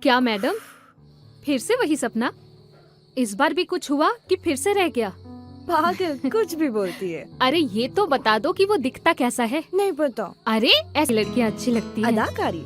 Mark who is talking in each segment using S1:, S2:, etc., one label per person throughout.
S1: क्या मैडम, फिर से वही सपना? इस बार भी कुछ हुआ कि फिर से रह गया?
S2: पागल, कुछ भी बोलती है।
S1: अरे ये तो बता दो कि वो दिखता कैसा है।
S2: नहीं पता।
S1: अरे ऐसी लड़कियां अच्छी लगती है।
S2: अदाकारी।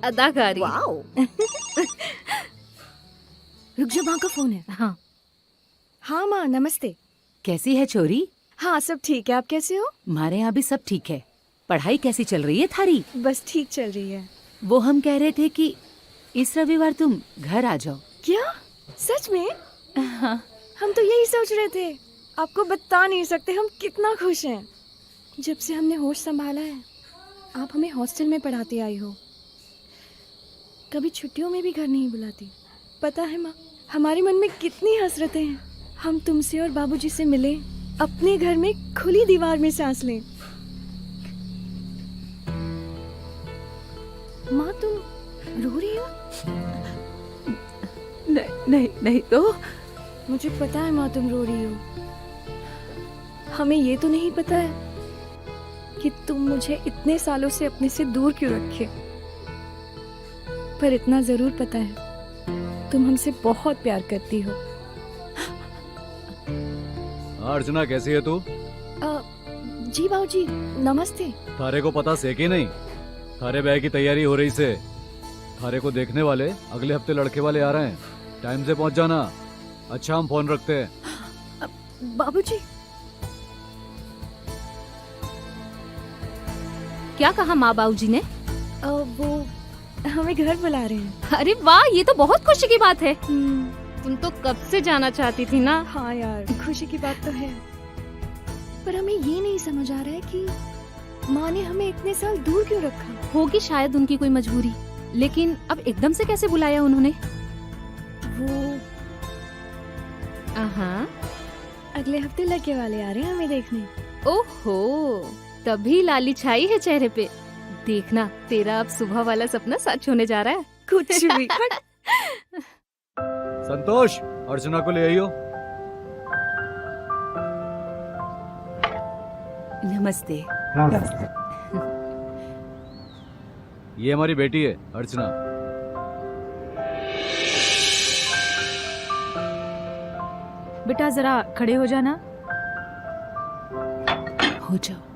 S1: अदाकारी।
S2: वाओ। रुक जा, माँ का फोन है।
S1: हाँ।
S2: हाँ माँ, नमस्ते।
S3: कैसी है छोरी?
S2: हाँ सब ठीक है, आप कैसे हो?
S3: हमारे यहाँ भी सब ठीक है। पढ़ाई कैसी चल रही है थारी?
S2: बस ठीक चल रही है।
S3: वो हम कह रहे थे कि इस रविवार तुम घर आ जाओ।
S2: क्या? सच में?
S3: हाँ।
S2: हम तो यही सोच रहे थे। आपको बता नहीं सकते हम कितना खुश हैं। जब से हमने होश संभाला है, आप हमें हॉस्टल में पढ़ाती आई हो। कभी छुट्टियों में भी घर नहीं बुलाती। पता है माँ, हमारे मन में कितनी हसरतें हैं। हम तुमसे और बाबूजी से मिले, अपने घर में खुली दीवार में सांस लें। माँ तुम रो रही हो?
S3: नहीं तो।
S2: मुझे पता है माँ तुम रो रही हो। हमें ये तो नहीं पता है कि तुम मुझे इतने सालों से अपने से दूर क्यों रखे। पर इतना जरूर पता है, तुम हमसे बहुत प्यार करती हो।
S4: अर्चना कैसी है तू?
S2: जी बाबूजी, नमस्ते।
S4: थारे को पता से कि नहीं? थारे ब्याह की तैयारी हो रही से। थारे को देखने वाले अगले हफ्ते लड़के वाले आ रहे हैं। टाइम से पहुंच जाना। अच्छा हम फोन रखते हैं।
S2: बाबूजी।
S1: क्या कहा माँ बाबूजी ने?
S2: वो हमें घर बुला रहे हैं।
S1: अरे वाह, ये तो बहुत खुशी की बात है। तुम तो कब से जाना चाहती थी ना?
S2: हाँ यार, खुशी की बात तो है। पर हमें ये नहीं समझ आ रहा है कि माँ ने हमें इतने साल दूर क्यों रखा।
S1: होगी शायद उनकी कोई मजबूरी, लेकिन अब एकदम से कैसे बुलाया उन्होंने?
S2: वो अगले हफ्ते लड़के वाले आ रहे हैं हमें देखने।
S1: ओहो, तभी लाली छाई है चेहरे पे। देखना, तेरा अब सुबह वाला सपना सच होने जा रहा है।
S2: कुछ भी।
S4: संतोष, अर्चना को ले आइयो।
S3: नमस्ते।
S4: ये हमारी बेटी है अर्चना।
S5: बेटा जरा खड़े हो जाना।
S3: हो जाओ।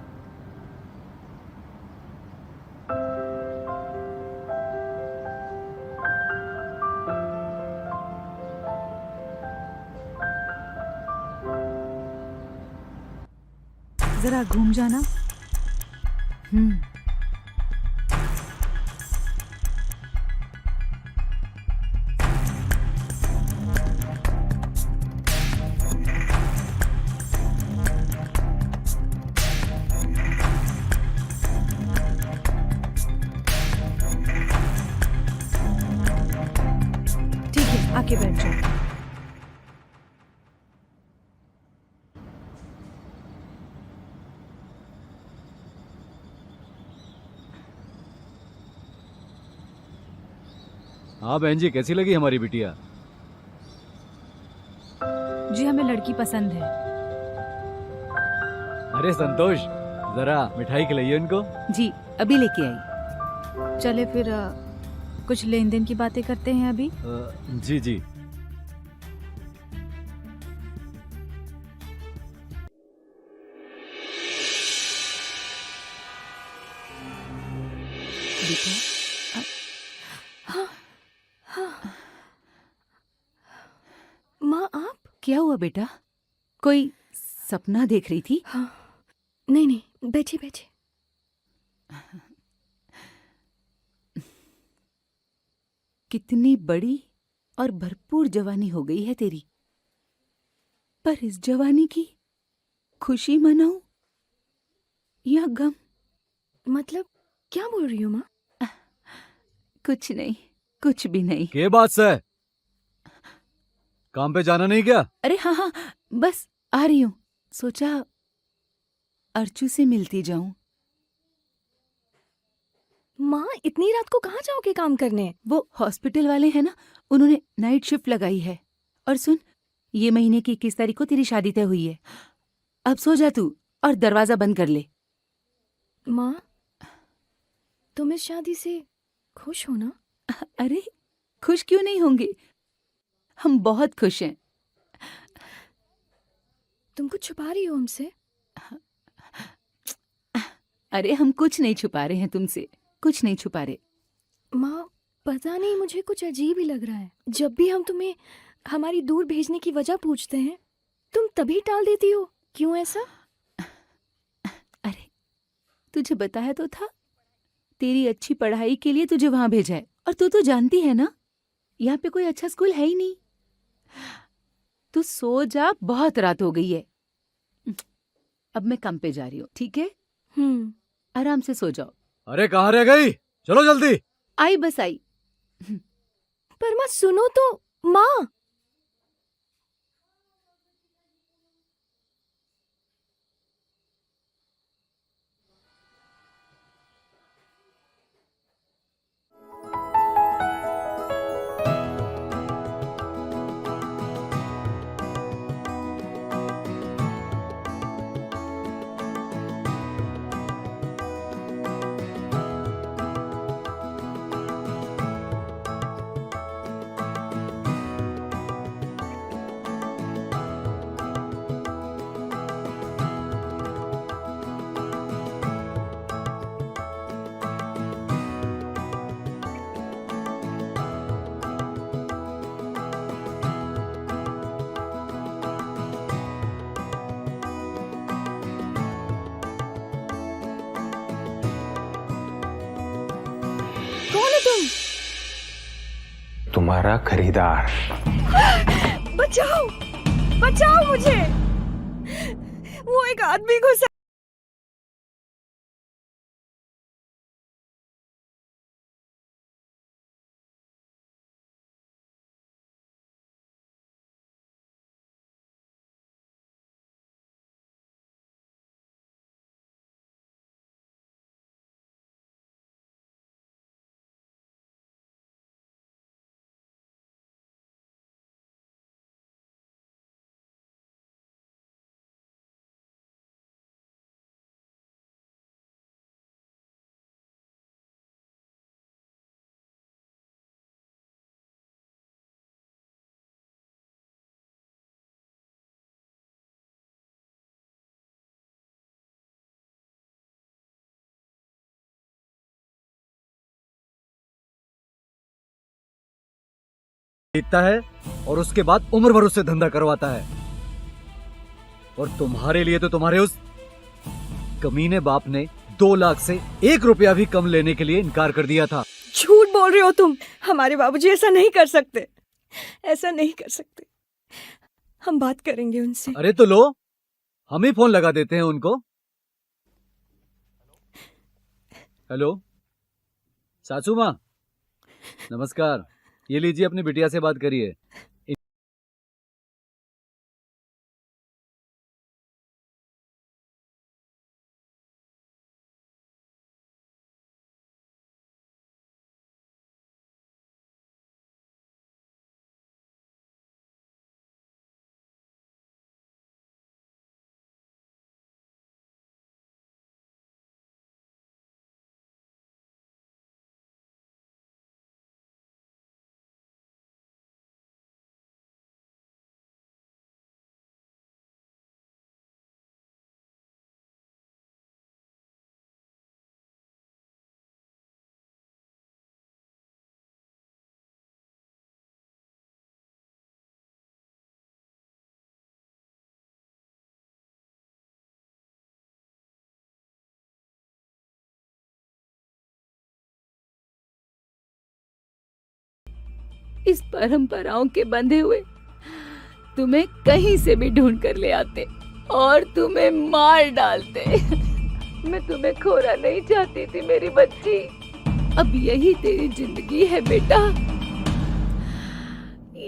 S5: जरा घूम जाना। ठीक है, आके बैठ जाओ।
S4: हाँ बहन जी, कैसी लगी हमारी बिटिया?
S5: जी हमें लड़की पसंद है।
S4: अरे संतोष, जरा मिठाई खिलाइए उनको।
S3: जी अभी लेके आई।
S5: चले फिर कुछ लेन देन की बातें करते हैं अभी।
S4: जी जी।
S3: बेटा,
S2: माँ आप?
S3: क्या हुआ बेटा? कोई सपना देख रही थी?
S2: हाँ। नहीं, बैठिए बैठिए।
S3: कितनी बड़ी और भरपूर जवानी हो गई है तेरी। पर इस जवानी की खुशी मनाऊं या गम?
S2: मतलब क्या बोल रही हो माँ?
S3: कुछ नहीं, कुछ भी नहीं।
S4: के बात से? काम पे जाना नहीं क्या?
S3: अरे हाँ, बस आ रही हूँ। सोचा अर्चू से मिलती जाऊं।
S2: माँ इतनी रात को कहाँ जाओगे काम करने?
S3: वो हॉस्पिटल वाले हैं ना, उन्होंने नाइट शिफ्ट लगाई है। और सुन, ये महीने की 21 तारीख को तेरी शादी तय हुई है। अब सो जा तू और दरवाजा बंद कर ले।
S2: माँ तुम इस शादी से खुश हो ना?
S3: अरे खुश क्यों नहीं होंगे? हम बहुत खुश हैं।
S2: तुम कुछ छुपा रही हो हमसे?
S3: अरे हम कुछ नहीं छुपा रहे हैं तुमसे, कुछ नहीं छुपा रहे।
S2: माँ, पता नहीं, मुझे कुछ अजीब ही लग रहा है। जब भी हम तुम्हें हमारी दूर भेजने की वजह पूछते हैं, तुम तभी टाल देती हो। क्यों ऐसा?
S3: अरे तुझे बताया तो था, तेरी अच्छी पढ़ाई के लिए तुझे वहां भेजा है। और तू तो जानती है ना, यहाँ पे कोई अच्छा स्कूल है ही नहीं। तू सो जा, बहुत रात हो गई है। अब मैं काम पे जा रही हूँ, ठीक है? आराम से सो जाओ।
S4: अरे कहाँ रह गई? चलो जल्दी।
S3: आई बस आई।
S2: पर माँ सुनो तो। माँ, कौन है तुम?
S6: तुम्हारा खरीदार।
S2: बचाओ, बचाओ मुझे। वो एक आदमी घुसा।
S4: जीतता है और उसके बाद उम्र भर उससे धंधा करवाता है। और तुम्हारे लिए तो तुम्हारे उस कमीने बाप ने 2 लाख से 1 रुपया भी कम लेने के लिए इनकार कर दिया था।
S2: झूठ बोल रहे हो तुम। हमारे बाबूजी ऐसा नहीं कर सकते, ऐसा नहीं कर सकते। हम बात करेंगे उनसे।
S4: अरे तो लो, हम ही फोन लगा देते हैं उनको। हेलो सासू माँ, नमस्कार। ये लीजिए, अपनी बिटिया से बात करिए।
S3: इस परंपराओं के बंधे हुए तुम्हें कहीं से भी ढूंढ कर ले आते और तुम्हें मार डालते। मैं तुम्हें खोना नहीं चाहती थी मेरी बच्ची। अब यही तेरी जिंदगी है बेटा,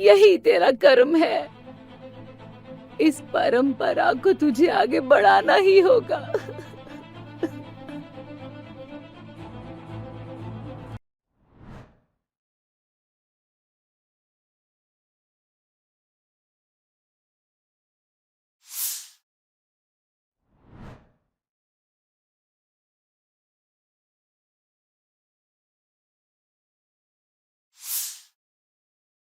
S3: यही तेरा कर्म है। इस परंपरा को तुझे आगे बढ़ाना ही होगा।